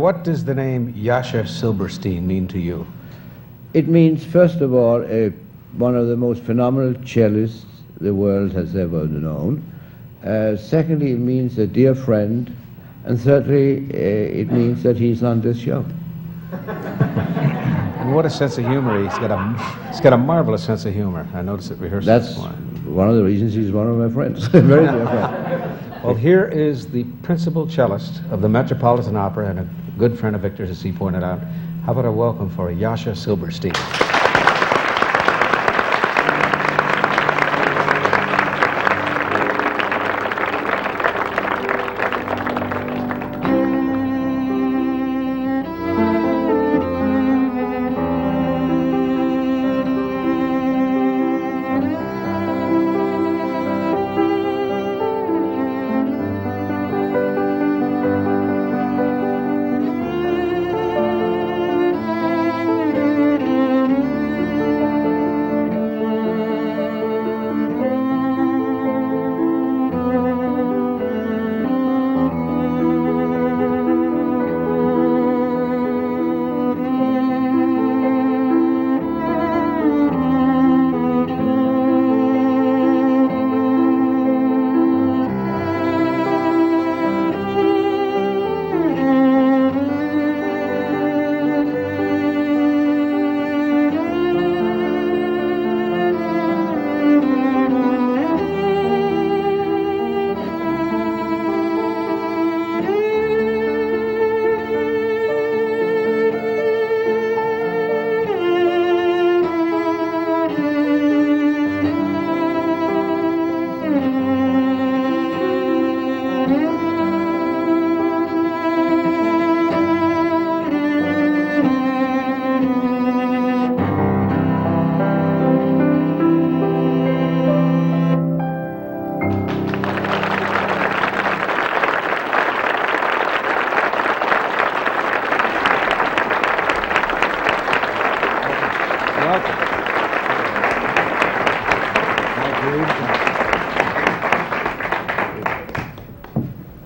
what does the name Jascha Silberstein mean to you? It means, first of all, one of the most phenomenal cellists the world has ever known. Secondly, it means a dear friend. And thirdly, it means that he's on this show. And what a sense of humor. He's got a marvelous sense of humor. I noticed at rehearsal. That's one of the reasons he's one of my friends. Very dear friend. Well, here is the principal cellist of the Metropolitan Opera and a good friend of Victor's, as he pointed out. How about a welcome for Jascha Silberstein?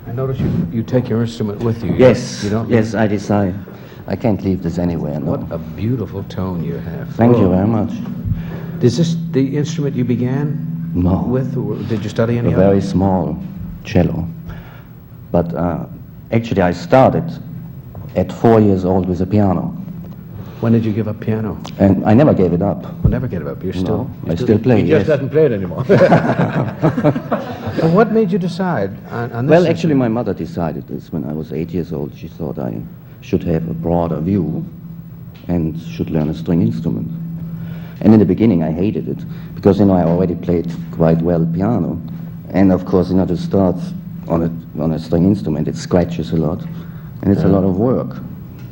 I notice you take your instrument with you. Yes, You don't? yes, I decide. I can't leave this anywhere. No. What a beautiful tone you have. Thank you very much. Is this the instrument you began No. with, or did you study any A other? very small cello. But actually I started at 4 years old with a piano. When did you give up piano? And I never gave it up. We'll never get it up. You're still. No, I still play, He just yes. doesn't play it anymore. Well, what made you decide on this? Well, actually my mother decided this when I was 8 years old. She thought I should have a broader view and should learn a string instrument. And in the beginning I hated it because, you know, I already played quite well piano. And of course, you know, to start on a string instrument, it scratches a lot and it's a lot of work.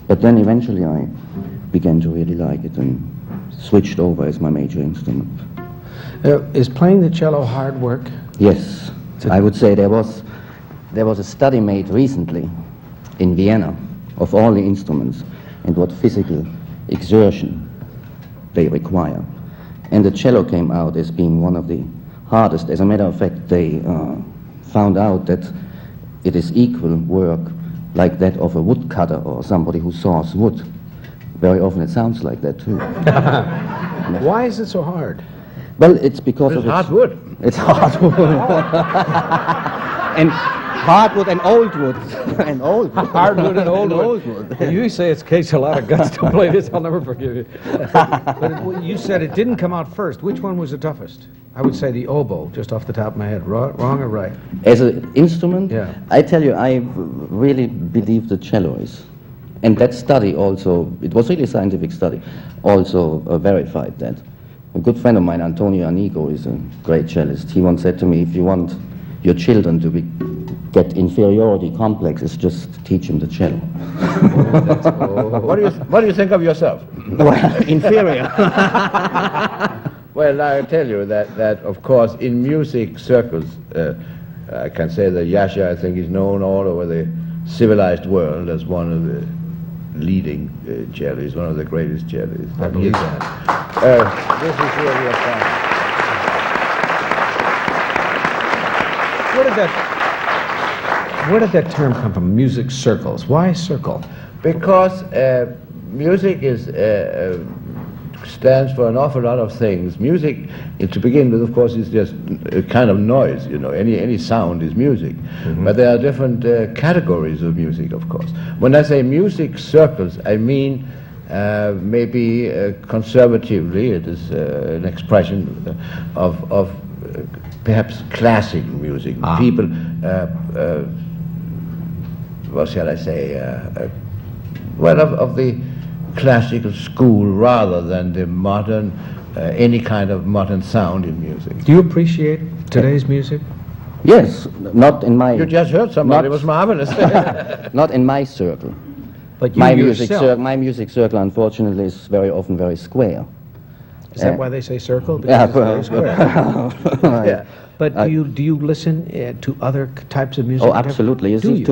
But then eventually I began to really like it and switched over as my major instrument. Is playing the cello hard work? Yes, I would say there was a study made recently in Vienna of all the instruments and what physical exertion they require. And the cello came out as being one of the hardest. As a matter of fact, they found out that it is equal work like that of a woodcutter or somebody who saws wood. Very often it sounds like that too. Why is it so hard? Well, it's because It's of its hardwood. It's hardwood. And hardwood and old wood. And old wood. Hardwood and old wood. wood. You say it takes a lot of guts to play this. I'll never forgive you. But you said it didn't come out first. Which one was the toughest? I would say the oboe, just off the top of my head. Wrong or right? As an instrument, Yeah. I tell you, I really believe the cello is. And that study also, it was really a scientific study, also verified that. A good friend of mine, Antonio Anigo, is a great cellist. He once said to me, if you want your children to get inferiority complexes, just teach them the cello. What do you think of yourself? Well, inferior. Well, I tell you that of course, in music circles, I can say that Jascha, I think, is known all over the civilized world as one of the leading cellists, one of the greatest cellists. I believe that. This is really a fun. Where did that term come from? Music circles. Why circle? Because music is stands for an awful lot of things. Music, to begin with, of course, is just a kind of noise. You know, any sound is music. But there are different categories of music, of course. When I say music circles, I mean maybe conservatively, it is an expression of perhaps classic music. People, what shall I say? Well, of the classical school rather than the modern, any kind of modern sound in music. Do you appreciate today's music? Yes, not in my... You just heard somebody, it was marvelous. Not in my circle. But you My yourself, my music circle, unfortunately, is very often very square. is that why they say circle? Yeah, Because it's very square. Yeah. But do you listen to other types of music? Oh, absolutely. You Do see,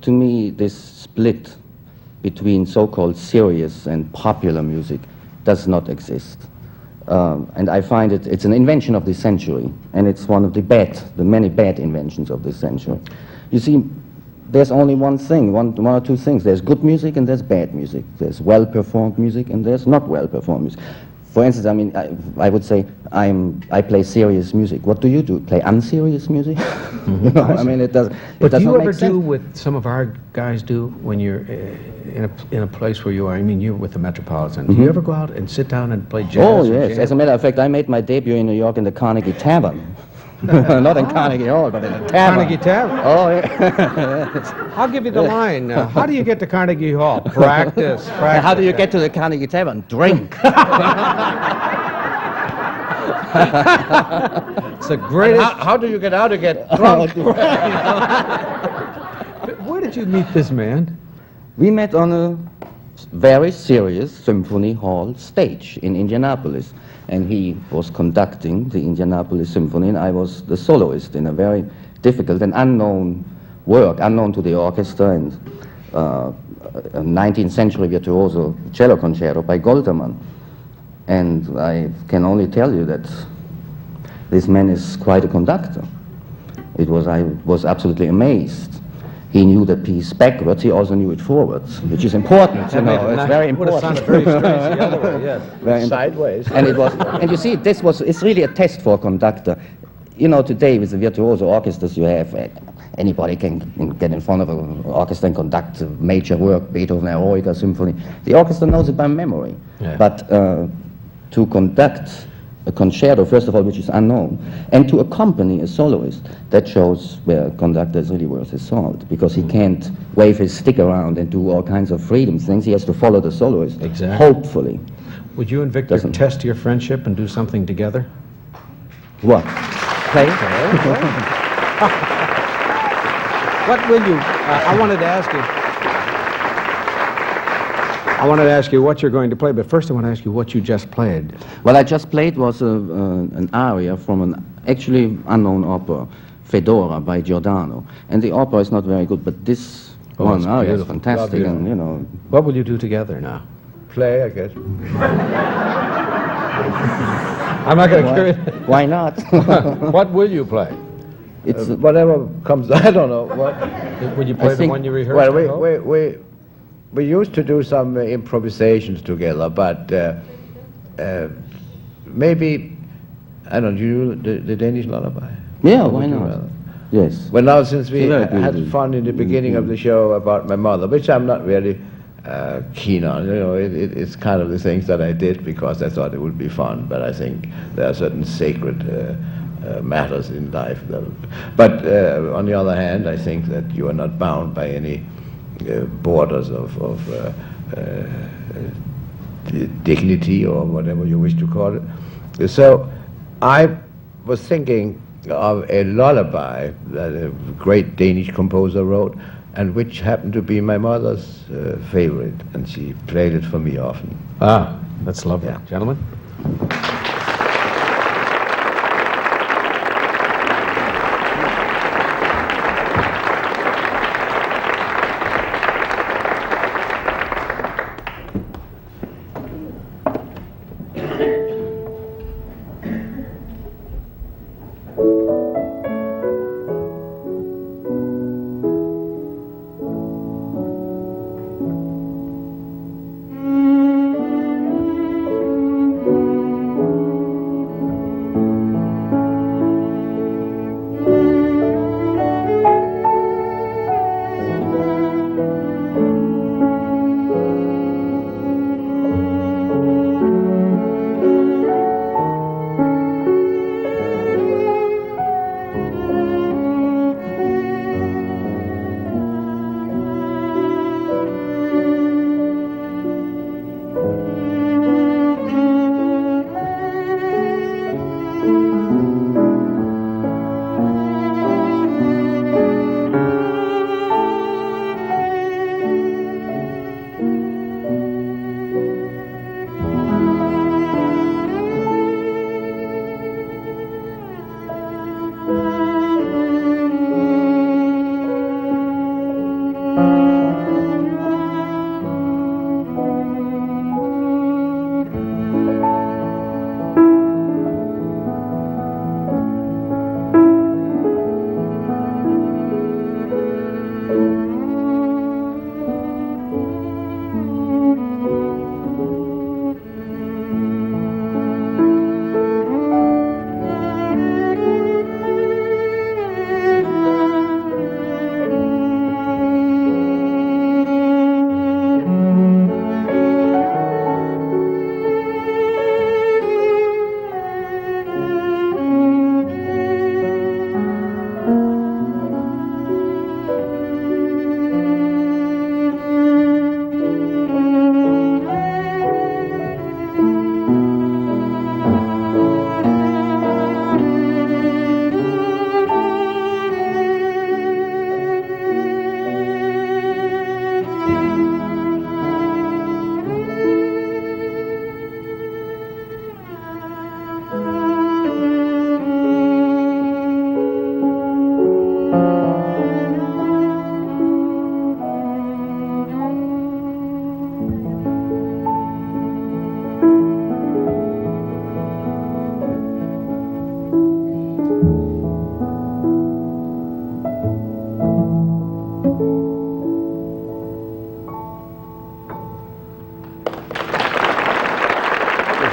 to me, this split between so-called serious and popular music does not exist. And I find it's an invention of this century, and it's one of the many bad inventions of this century. You see, there's only one thing, one or two things. There's good music and there's bad music. There's well-performed music and there's not well-performed music. For instance, I mean, I would say I play serious music. What do you do? Play unserious music? You know, I mean, it does. But it do does you not ever make sense. do what some of our guys do when you're in a place where you are? I mean, you're with the Metropolitan. Do you ever go out and sit down and play jazz? Oh, or yes. jam? As a matter of fact, I made my debut in New York in the Carnegie Tavern. Not in Carnegie Hall, but in the tavern. Carnegie Tavern. Oh, yeah. I'll give you the line. How do you get to Carnegie Hall? Practice. Practice. How do you get to the Carnegie Tavern? Drink. It's the greatest. How do you get out to get drunk? Where did you meet this man? We met on a very serious symphony hall stage in Indianapolis. And he was conducting the Indianapolis Symphony, and I was the soloist in a very difficult and unknown work, unknown to the orchestra, and a 19th century virtuoso cello concerto by Goltermann. And I can only tell you that this man is quite a conductor. I was absolutely amazed. He knew the piece backwards, he also knew it forwards, which is important, you know, it's very Would have important. sounded very strange the other way, yes. Very im- Sideways. And and you see, it's really a test for a conductor. You know, today with the virtuoso orchestras you have, anybody can get in front of an orchestra and conduct a major work, Beethoven, Eroica Symphony. The orchestra knows it by memory. Yeah. But to conduct a concerto, first of all, which is unknown, and to accompany a soloist, that shows where a conductor is really worth his salt, because he can't wave his stick around and do all kinds of freedom things. He has to follow the soloist, Exactly. hopefully. Would you and Victor Doesn't- test your friendship and do something together? What? Play? What will you? I wanted to ask you. I wanted to ask you what you're going to play, but first I want to ask you what you just played. What I just played was an aria from an actually unknown opera, Fedora by Giordano. And the opera is not very good, but this Oh, one it's aria is beautiful. fantastic, Lovely. and you know. What will you do together now? Play, I guess. I'm not going to carry Why not? What will you play? It's Whatever comes, I don't know. What? Will you play the think- one you rehearsed? Well, I hope? we used to do some improvisations together, but maybe, I don't know, you do the Danish lullaby? yeah, Or why would you not? rather? Yes. Well, now since we It's very had beautiful. fun in the beginning of the show about my mother, which I'm not really keen on, you know, it's kind of the things that I did because I thought it would be fun, but I think there are certain sacred matters in life. But on the other hand, I think that you are not bound by any borders of dignity or whatever you wish to call it. So I was thinking of a lullaby that a great Danish composer wrote, and which happened to be my mother's favorite, and she played it for me often. Ah, that's lovely. Yeah. Gentlemen?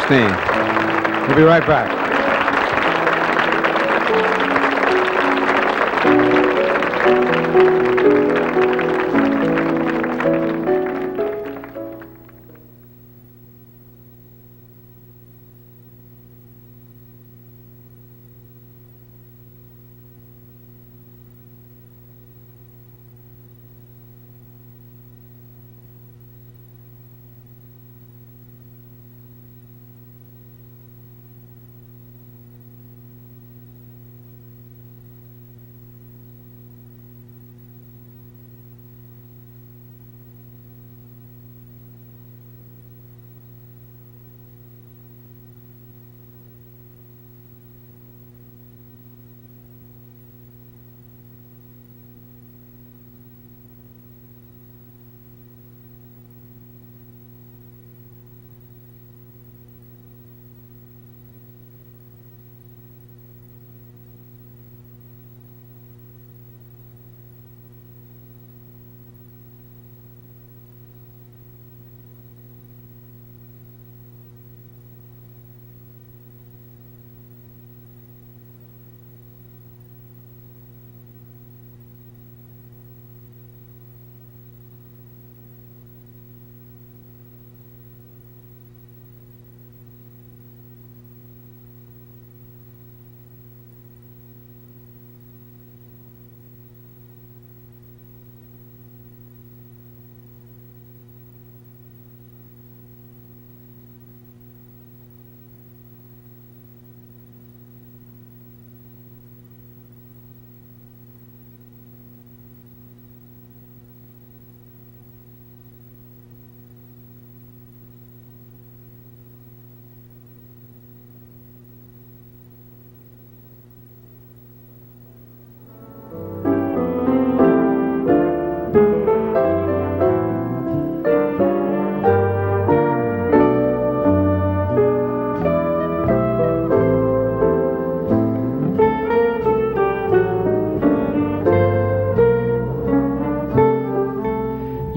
Silberstein. We'll be right back.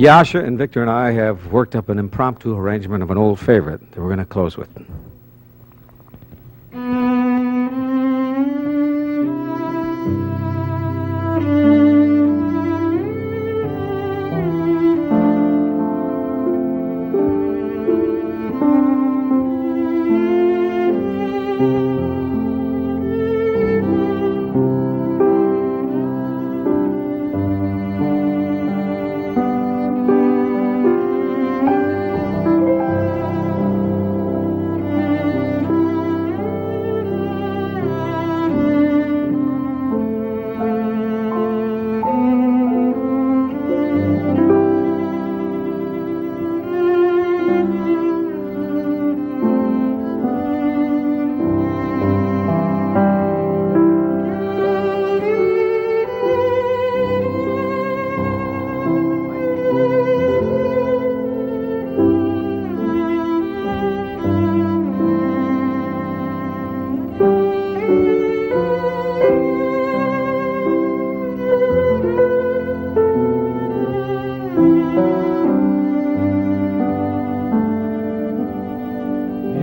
Jascha and Victor and I have worked up an impromptu arrangement of an old favorite that we're going to close with.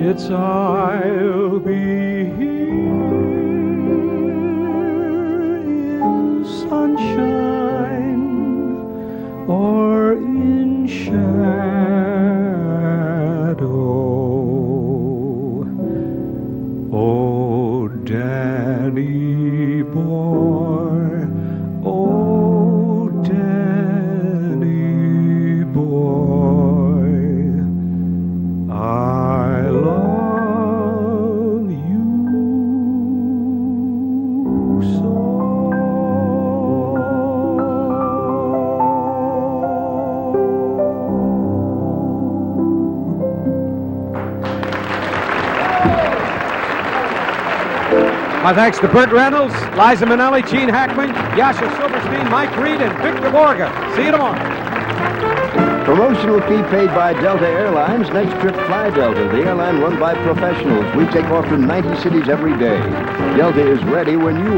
It's I'll be here in sunshine or in shadow. Oh, Danny boy, oh, Danny boy, I love you so. My thanks to Burt Reynolds, Liza Minnelli, Gene Hackman, Jascha Silberstein, Mike Reed, and Victor Borge. See you tomorrow. Promotional fee paid by Delta Airlines. Next trip, fly Delta, the airline run by professionals. We take off from 90 cities every day. Delta is ready when you are.